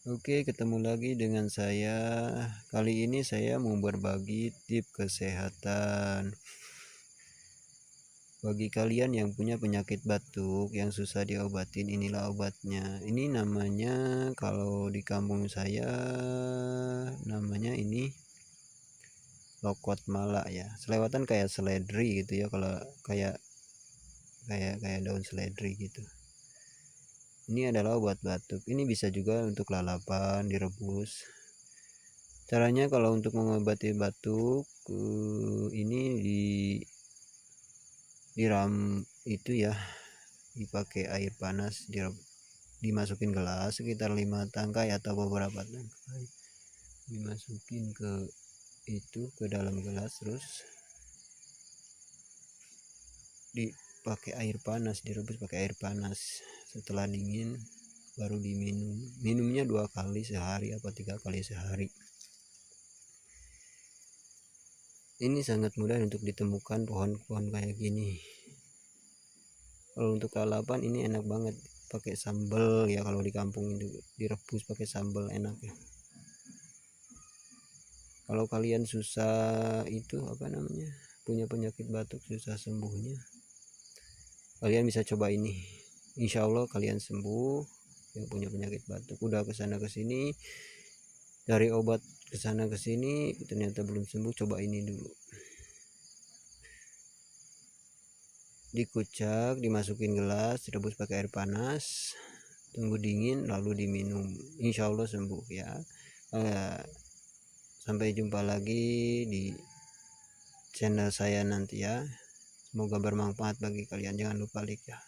Oke, ketemu lagi dengan saya. Kali ini saya mau berbagi tips kesehatan. Bagi kalian yang punya penyakit batuk yang susah diobatin, inilah obatnya. Ini namanya, kalau di kampung saya namanya ini lokot mala ya. Selewatan kayak seledri gitu ya, kalau kayak daun seledri gitu. Ini adalah obat batuk. Ini bisa juga untuk lalapan, direbus. Caranya kalau untuk mengobati batuk, ini diram itu ya, dipakai air panas, dimasukin gelas sekitar 5 tangkai atau beberapa tangkai, dimasukin ke dalam gelas, terus dipakai air panas, direbus pakai air panas. Setelah dingin baru diminum. Minumnya 2 kali sehari atau 3 kali sehari. Ini sangat mudah untuk ditemukan pohon-pohon kayak gini. Kalau untuk lalapan ini enak banget, pakai sambal ya, kalau di kampung itu direbus pakai sambal, enak ya. Kalau kalian susah itu punya penyakit batuk, susah sembuhnya, kalian bisa coba ini. Insya Allah kalian sembuh yang punya penyakit batuk. Udah kesana kesini dari obat, kesana kesini ternyata belum sembuh, coba ini dulu. Dikucak, dimasukin gelas, direbus pakai air panas, tunggu dingin lalu diminum. Insya Allah sembuh ya. Sampai jumpa lagi di channel saya nanti ya. Semoga bermanfaat bagi kalian. Jangan lupa like ya.